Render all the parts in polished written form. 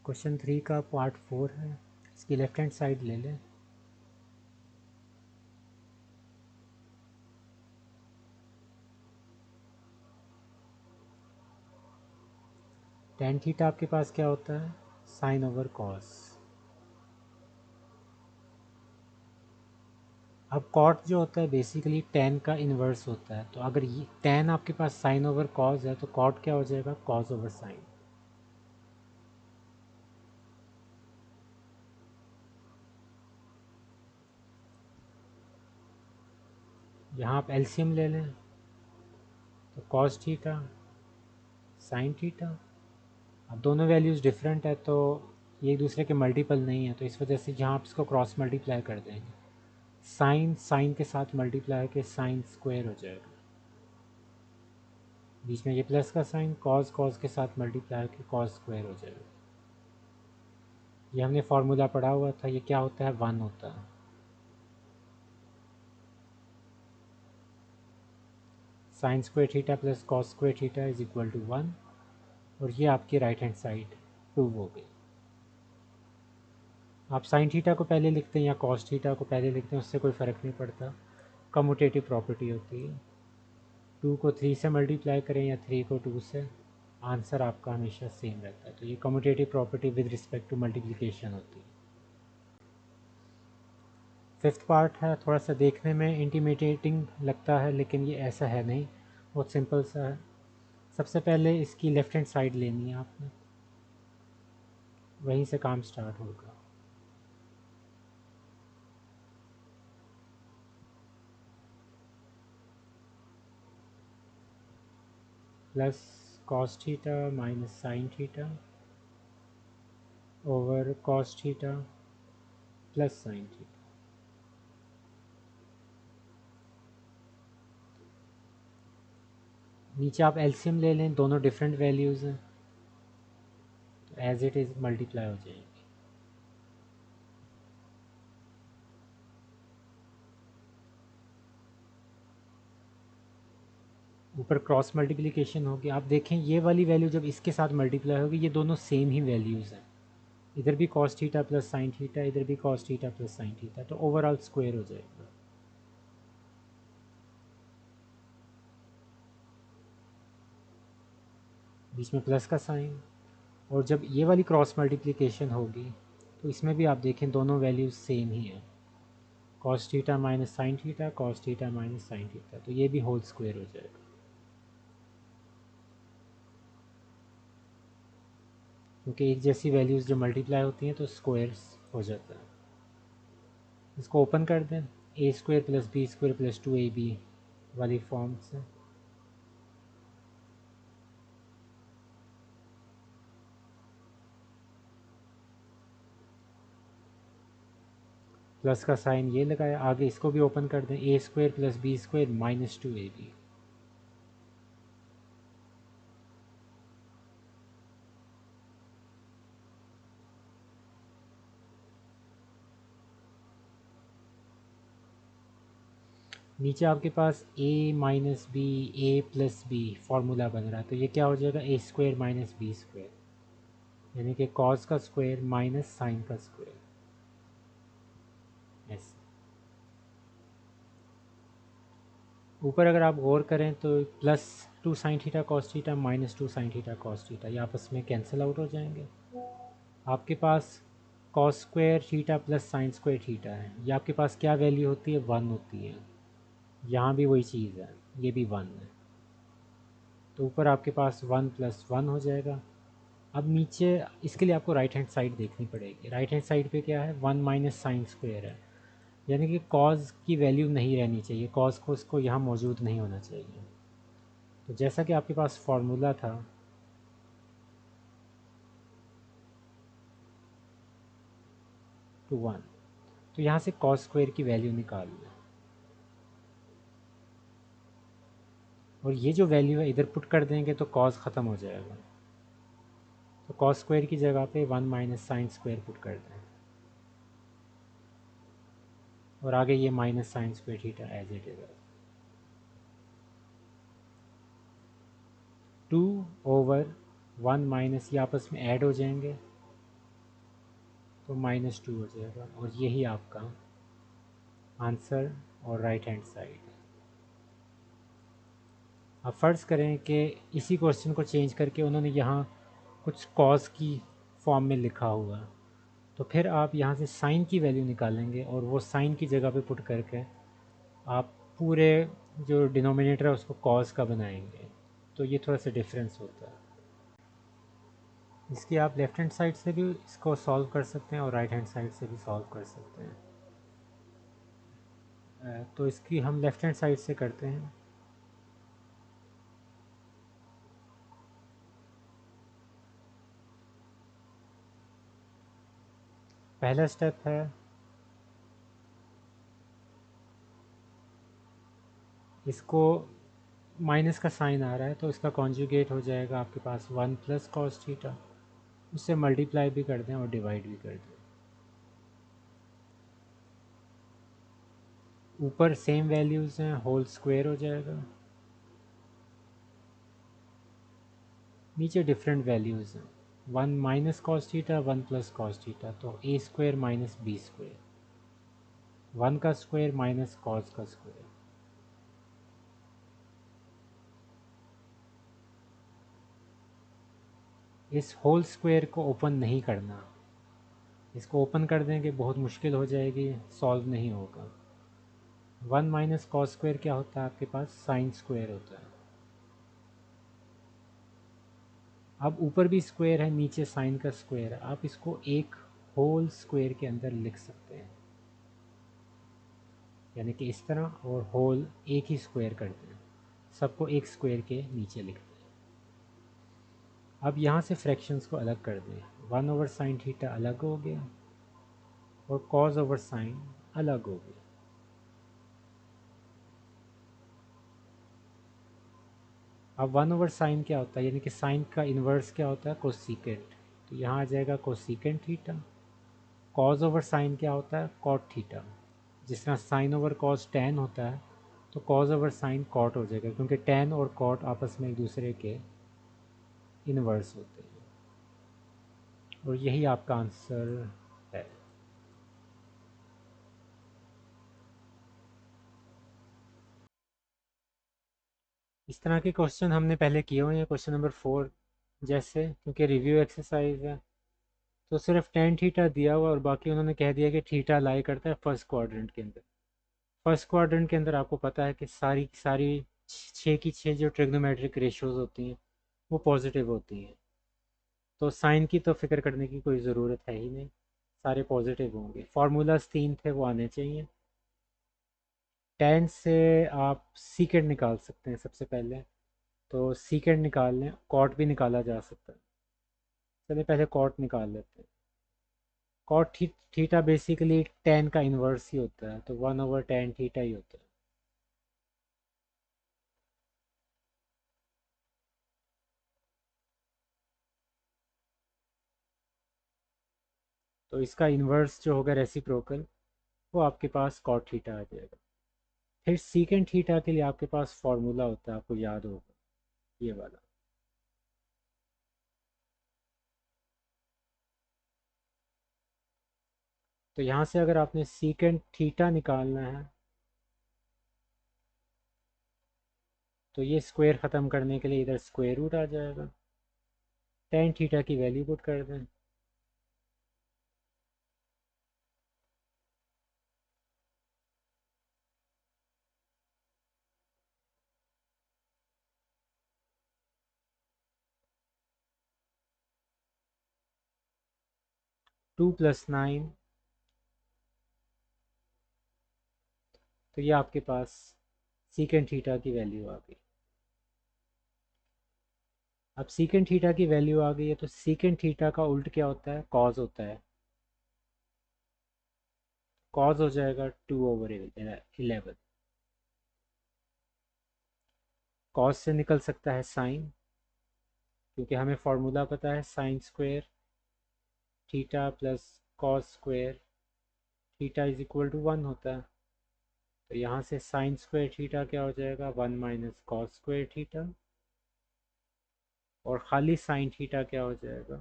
Question 3 का part 4 है। इसकी लेफ्ट हैंड साइड ले लें। टेन थीटा आपके पास क्या होता है? Sine over cos. अब कॉट जो होता है बेसिकली टेन का इन्वर्स होता है, तो अगर ये टेन आपके पास साइन ओवर कॉस है तो कॉट क्या हो जाएगा? Cos over sine. यहाँ आप एलसीएम ले लें तो कॉस थीटा साइन थीटा। अब दोनों वैल्यूज़ डिफरेंट है तो ये एक दूसरे के मल्टीपल नहीं है, तो इस वजह से जहाँ आप इसको क्रॉस मल्टीप्लाई कर देंगे, साइन साइन के साथ मल्टीप्लाई के साइन स्क्वायर हो जाएगा, बीच में ये प्लस का साइन, कॉस कॉस के साथ मल्टीप्लाई के कॉस स्क्वायर हो जाएगा। ये हमने फार्मूला पढ़ा हुआ था, ये क्या होता है? 1 होता है। Sine square theta plus cos square theta is equal to 1, और ये आपकी राइट हैंड साइड प्रूव हो गई। आप साइन थीटा को पहले लिखते हैं या कॉस थीटा को पहले लिखते हैं, उससे कोई फ़र्क नहीं पड़ता, कम्यूटेटिव प्रॉपर्टी होती है। 2 को 3 से मल्टीप्लाई करें या 3 को 2 से, आंसर आपका हमेशा सेम रहता है। तो ये commutative property with respect to multiplication होती है। फिफ्थ पार्ट है, थोड़ा सा देखने में इंटीमिडेटिंग लगता है लेकिन ये ऐसा है नहीं, बहुत सिंपल सा है। सबसे पहले इसकी लेफ़्ट हैंड साइड लेनी है आपने, वहीं से काम स्टार्ट होगा। Plus cos theta minus sine theta over cos theta plus sine theta. नीचे आप एलसीएम ले लें, दोनों डिफरेंट वैल्यूज़ हैं तो एज इट इज़ मल्टीप्लाई हो जाएंगे। ऊपर क्रॉस मल्टीप्लिकेशन होगी, आप देखें ये वाली वैल्यू जब इसके साथ मल्टीप्लाई होगी, ये दोनों सेम ही वैल्यूज़ हैं। इधर भी cos theta plus sine theta, इधर भी cos theta plus sine theta, तो ओवरऑल स्क्वायर हो जाएगा। बीच में प्लस का साइन, और जब ये वाली क्रॉस मल्टीप्लिकेशन होगी तो इसमें भी आप देखें दोनों वैल्यूज सेम ही है, cos theta minus sign theta, cos theta minus sine theta, तो ये भी होल स्क्वायर हो जाएगा। क्योंकि एक जैसी वैल्यूज़ जो मल्टीप्लाई होती हैं तो स्क्वायर्स हो जाता है। इसको ओपन कर दें, a square plus b square plus 2ab वाली फॉर्म से। प्लस का साइन ये लगाया, आगे इसको भी ओपन कर दें, a square plus b square minus 2ab। नीचे आपके पास a minus b, a plus b formula बन रहा है, तो ये क्या हो जाएगा? A square minus b square, यानी कि कॉस का स्क्वायर माइनस साइन का स्क्वायर, ऐसे। ऊपर अगर आप गौर करें तो plus 2 sin theta cos theta minus 2 sin theta cos theta, ये आपस में कैंसिल आउट हो जाएंगे। आपके पास cos square theta plus sin square theta है, ये आपके पास क्या वैल्यू होती है? 1 होती है। यहाँ भी वही चीज़ है, ये भी 1 है, तो ऊपर आपके पास 1 प्लस 1 हो जाएगा। अब नीचे इसके लिए आपको राइट हैंड साइड देखनी पड़ेगी। राइट हैंड साइड पे क्या है? 1 माइनस साइन स्क्वायर है, यानी कि कॉज की वैल्यू नहीं रहनी चाहिए, कॉज को उसको यहाँ मौजूद नहीं होना चाहिए। तो जैसा कि आपके पास फार्मूला था, टू 1, तो यहाँ से कॉस स्क्वायर की वैल्यू निकाल लो, और ये जो वैल्यू है इधर पुट कर देंगे तो कॉस ख़त्म हो जाएगा, तो कॉस स्क्वायर की जगह पे 1 माइनस साइन स्क्वायर पुट कर दें, और आगे ये minus sine square theta as it is. 2 over 1 minus, ये आपस में ऐड हो जाएंगे, तो -2 हो जाएगा, और यही आपका आंसर और राइट हैंड साइड। अब फ़र्ज़ करें कि इसी क्वेश्चन को चेंज करके उन्होंने यहाँ कुछ कॉज की फॉर्म में लिखा हुआ है, तो फिर आप यहाँ से साइन की वैल्यू निकालेंगे और वो साइन की जगह पे पुट करके आप पूरे जो डिनोमिनेटर है उसको कॉज का बनाएंगे। तो ये थोड़ा सा डिफरेंस होता है। इसकी आप लेफ़्ट हैंड साइड से भी इसको सॉल्व कर सकते हैं और राइट हैंड साइड से भी सॉल्व कर सकते हैं। तो इसकी हम लेफ़्ट हैंड साइड से करते हैं। पहला स्टेप है इसको, माइनस का साइन आ रहा है तो इसका कॉन्जुगेट हो जाएगा आपके पास 1 प्लस कॉस थीटा, उससे मल्टीप्लाई भी कर दें और डिवाइड भी कर दें। ऊपर सेम वैल्यूज़ हैं, होल स्क्वायर हो जाएगा, नीचे डिफरेंट वैल्यूज़ हैं। 1 minus cos theta, 1 plus cos theta, तो ए स्क्वायर माइनस बी स्क्वायर, 1 का स्क्वायर माइनस कॉस का स्क्वायर। इस होल स्क्वायर को ओपन नहीं करना, इसको ओपन कर देंगे बहुत मुश्किल हो जाएगी, सॉल्व नहीं होगा। 1 माइनस कॉस स्क्वायर क्या होता है आपके पास, साइन स्क्वायर होता है। अब ऊपर भी स्क्वायर है, नीचे साइन का स्क्वायर है, आप इसको एक होल स्क्वायर के अंदर लिख सकते हैं, यानी कि इस तरह, और होल एक ही स्क्वायर करते हैं, सबको एक स्क्वायर के नीचे लिखते हैं। अब यहाँ से फ्रैक्शंस को अलग कर दें, 1 ओवर साइन थीटा अलग हो गया और कॉज ओवर साइन अलग हो गया। अब 1 ओवर साइन क्या होता है, यानी कि साइन का इन्वर्स क्या होता है, कोसीकेंट, तो यहाँ आ जाएगा cosecant theta. Cos over sine क्या होता है, कॉट थीटा। जिस तरह साइन ओवर कॉस टेन होता है, तो कॉज ओवर साइन कॉट हो जाएगा, क्योंकि टेन और कॉट आपस में एक दूसरे के इन्वर्स होते हैं। और यही आपका आंसर है। इस तरह के क्वेश्चन हमने पहले किए हुए हैं, क्वेश्चन नंबर 4 जैसे, क्योंकि रिव्यू एक्सरसाइज है तो सिर्फ टेन थीटा दिया हुआ और बाकी उन्होंने कह दिया कि थीटा लाई करता है फर्स्ट क्वाड्रेंट के अंदर। फर्स्ट क्वाड्रेंट के अंदर आपको पता है कि सारी की सारी 6 की 6 जो ट्रिग्नोमेट्रिक रेशियोज होती हैं वो पॉजिटिव होती हैं, तो साइन की तो फिक्र करने की कोई ज़रूरत है ही नहीं, सारे पॉजिटिव होंगे। फार्मूलाज 3 थे वो आने चाहिए। टेन से आप सीकेंड निकाल सकते हैं सबसे पहले, तो सीकेंड निकाल लें, कॉट भी निकाला जा सकता है। चलिए पहले कॉट निकाल लेते हैं। कॉट थीटा बेसिकली टेन का इन्वर्स ही होता है, तो 1/tan थीटा ही होता है। तो इसका इन्वर्स जो होगा रेसिप्रोकल, वो आपके पास कॉट थीटा आ जाएगा। फिर सीकेंड थीटा के लिए आपके पास फार्मूला होता है, आपको याद होगा, ये वाला। तो यहाँ से अगर आपने सीकेंड थीटा निकालना है, तो ये स्क्वायर ख़त्म करने के लिए इधर स्क्वायर रूट आ जाएगा, टेन थीटा की वैल्यू पुट कर दें, टू प्लस नाइन, तो ये आपके पास सीकेंड थीटा की वैल्यू आ गई। अब सीकेंड थीटा की वैल्यू आ गई है, तो सीकेंड थीटा का उल्ट क्या होता है, कॉज होता है। कॉज हो जाएगा 2/11। कॉज से निकल सकता है साइन, क्योंकि हमें फार्मूला पता है sine square theta plus cos square theta is equal to 1 होता है। तो यहाँ से साइन स्क्वायर थीटा क्या हो जाएगा, 1 माइनस कॉस स्क्वायर थीटा, और खाली साइन थीटा क्या हो जाएगा,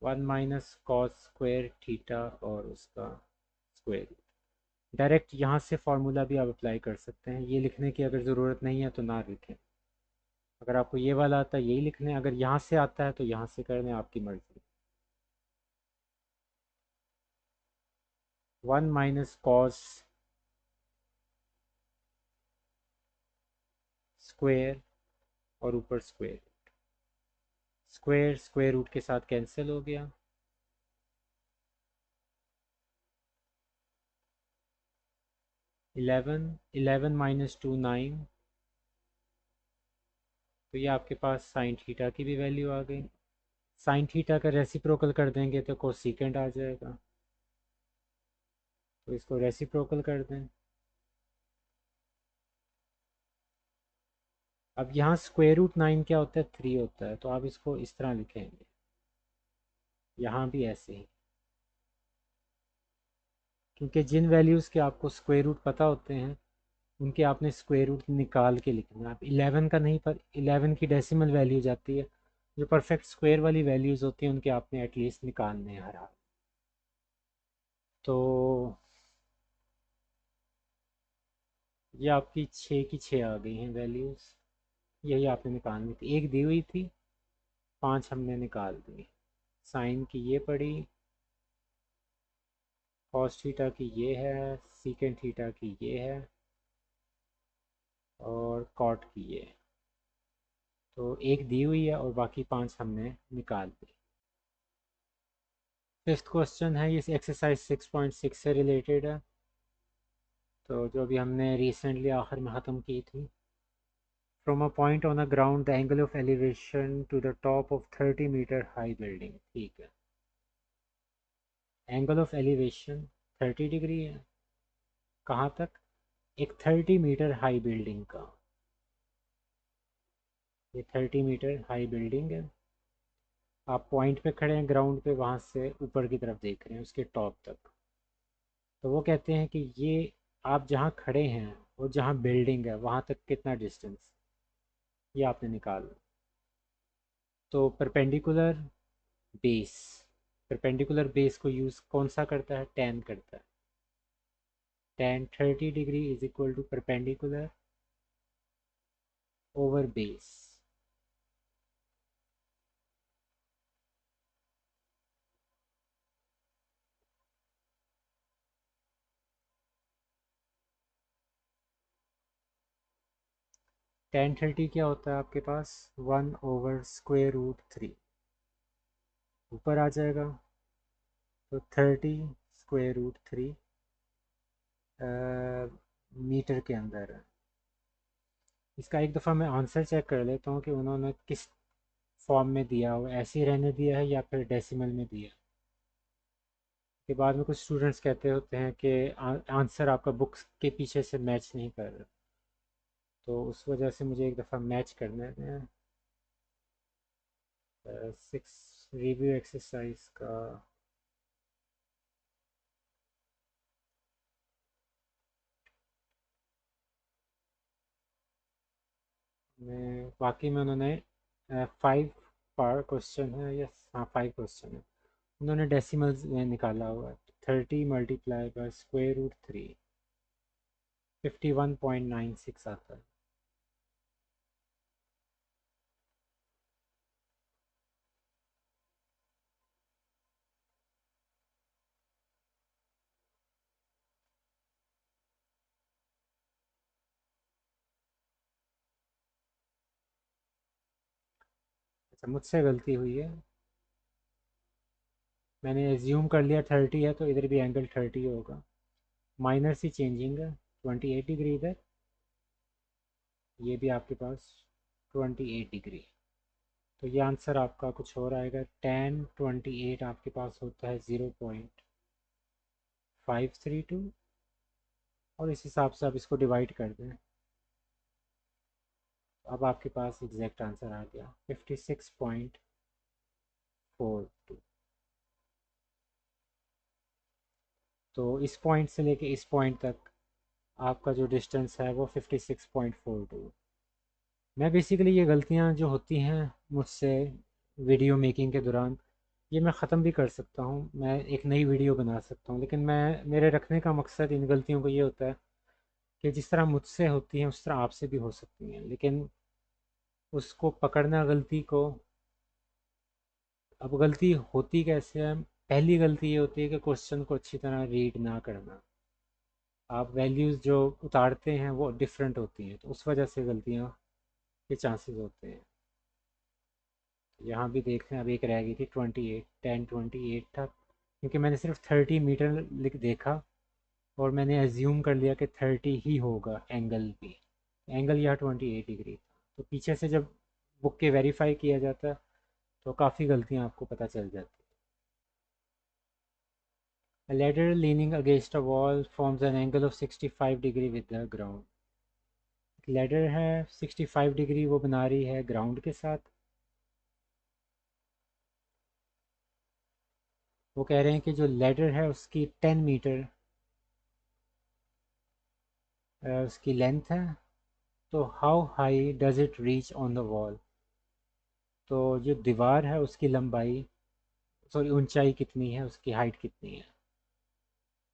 1 माइनस कॉस स्क्वायर थीटा और उसका स्क्वायर। डायरेक्ट यहाँ से फार्मूला भी आप अप्लाई कर सकते हैं, ये लिखने की अगर ज़रूरत नहीं है तो ना लिखें। अगर आपको ये वाला आता है यही लिखने, अगर यहाँ से आता है तो यहाँ से कर लें, आपकी मर्ज़ी। 1 माइनस कॉस स्क्वायर और ऊपर स्क्वायर। स्क्वायर स्क्वायर रूट के साथ कैंसिल हो गया। 11 माइनस 2 9। तो ये आपके पास साइन थीटा की भी वैल्यू आ गई। साइन थीटा का रेसिप्रोकल कर देंगे तो कोसेकेंड आ जाएगा, तो इसको रेसिप्रोकल कर दें। अब यहाँ स्क्वायर रूट 9 क्या होता है, 3 होता है, तो आप इसको इस तरह लिखेंगे, यहाँ भी ऐसे ही। क्योंकि जिन वैल्यूज़ के आपको स्क्वायर रूट पता होते हैं उनके आपने स्क्वायर रूट निकाल के लिखना है। आप 11 का नहीं, पर 11 की डेसिमल वैल्यू जाती है, जो परफेक्ट स्क्वायर वाली वैल्यूज़ होती हैं उनके आपने एटलीस्ट निकालने हैं हर हाल। तो ये आपकी 6 की 6 आ गई हैं वैल्यूज़, यही आपने निकालनी थी। एक दी हुई थी, 5 हमने निकाल दी। साइन की ये पड़ी, कॉस थीटा की ये है, सीकेंड थीटा की ये है, और कॉट की ये। तो एक दी हुई है और बाकी 5 हमने निकाल दी। फिफ्थ क्वेश्चन है, ये एक्सरसाइज 6.6 से रिलेटेड है, तो जो अभी हमने रिसेंटली आखिर में ख़त्म की थी। From a point on a ground the angle of elevation to the top of 30 metre high building. ठीक है, एंगल ऑफ एलिवेशन 30 डिग्री है, कहाँ तक, एक 30 मीटर हाई बिल्डिंग का। ये 30 मीटर हाई बिल्डिंग है, आप पॉइंट पे खड़े हैं ग्राउंड पे, वहाँ से ऊपर की तरफ देख रहे हैं उसके टॉप तक। तो वो कहते हैं कि ये आप जहाँ खड़े हैं और जहाँ बिल्डिंग है वहाँ तक कितना डिस्टेंस, ये आपने निकालना। तो बेस परपेंडिकुलर बेस को यूज़ कौन सा करता है, टेन करता है। Tan 30 degree is equal to perpendicular over base. Tan 30 क्या होता है आपके पास, 1/√3 ऊपर आ जाएगा। तो 30√3 मीटर के अंदर है। इसका एक दफ़ा मैं आंसर चेक कर लेता हूँ कि उन्होंने किस फॉर्म में दिया हो, ऐसे ही रहने दिया है या फिर डेसिमल में दिया। के बाद में कुछ स्टूडेंट्स कहते होते हैं कि आंसर आपका बुक्स के पीछे से मैच नहीं कर रहा, तो उस वजह से मुझे एक दफ़ा मैच करना है। 6 रिव्यू एक्सरसाइज का में बाकी में उन्होंने 5 पार क्वेश्चन है, यस हाँ 5 क्वेश्चन है, उन्होंने डेसिमल्स में निकाला हुआ है। 30 मल्टीप्लाई बाय √3 51.96 आता है। अच्छा, मुझसे गलती हुई है, मैंने एज्यूम कर लिया 30 है तो इधर भी एंगल 30 होगा। माइनर सी चेंजिंग है, 28 डिग्री इधर, ये भी आपके पास 28 डिग्री। तो ये आंसर आपका कुछ और आएगा। 10/28 आपके पास होता है 0.532, और इस हिसाब से आप इसको डिवाइड कर दें। अब आपके पास एग्जैक्ट आंसर आ गया 56.42। तो इस पॉइंट से लेके इस पॉइंट तक आपका जो डिस्टेंस है वो 56.42। मैं बेसिकली ये गलतियाँ जो होती हैं मुझसे वीडियो मेकिंग के दौरान, ये मैं ख़त्म भी कर सकता हूँ, मैं एक नई वीडियो बना सकता हूँ, लेकिन मैं मेरे रखने का मकसद इन गलतियों को ये होता है कि जिस तरह मुझसे होती हैं उस तरह आपसे भी हो सकती हैं, लेकिन उसको पकड़ना गलती को। अब गलती होती कैसे है? पहली गलती ये होती है कि क्वेश्चन को अच्छी तरह रीड ना करना। आप वैल्यूज़ जो उतारते हैं वो डिफरेंट होती हैं, तो उस वजह से गलतियाँ के चांसेस होते हैं। यहाँ भी देख लें, अब एक रह गई थी 28, 10 28 था, क्योंकि मैंने सिर्फ 30 मीटर लिख देखा और मैंने एज्यूम कर लिया कि 30 ही होगा एंगल भी। एंगल यहाँ 28 डिग्री था, तो पीछे से जब बुक के वेरीफाई किया जाता है तो काफ़ी गलतियाँ आपको पता चल जाती हैं। A ladder leaning against a wall forms an angle of 65 degree with the ground. Ladder है 65 डिग्री वो बना रही है ग्राउंड के साथ। वो कह रहे हैं कि जो लैडर है उसकी 10 मीटर उसकी लेंथ है, तो how high does it reach on the wall. तो जो दीवार है उसकी लंबाई, सॉरी ऊंचाई कितनी है, उसकी हाइट कितनी है।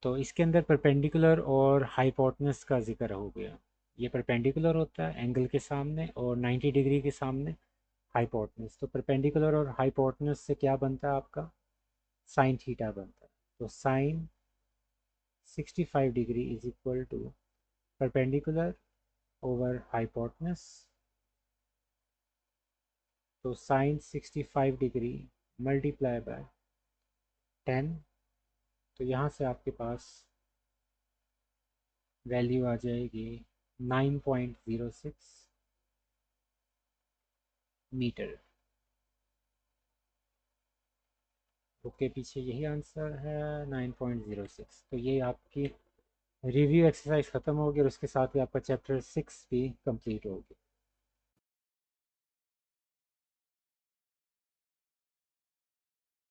तो इसके अंदर परपेंडिकुलर और हाइपोटेनस का जिक्र हो गया। ये परपेंडिकुलर होता है एंगल के सामने और 90 डिग्री के सामने हाइपोटेनस। तो परपेंडिकुलर और हाइपोटेनस से क्या बनता है आपका? साइन थीटा बनता है। तो sine 65 degree is equal to perpendicular over hypotenuse. तो साइन 65 डिग्री मल्टीप्लाई बाय 10। तो यहाँ से आपके पास वैल्यू आ जाएगी 9.06 मीटर। बुक के पीछे यही आंसर है, 9.06। तो ये आपकी रिव्यू एक्सरसाइज ख़त्म होगी और उसके साथ ही आपका चैप्टर 6 भी कंप्लीट होगी।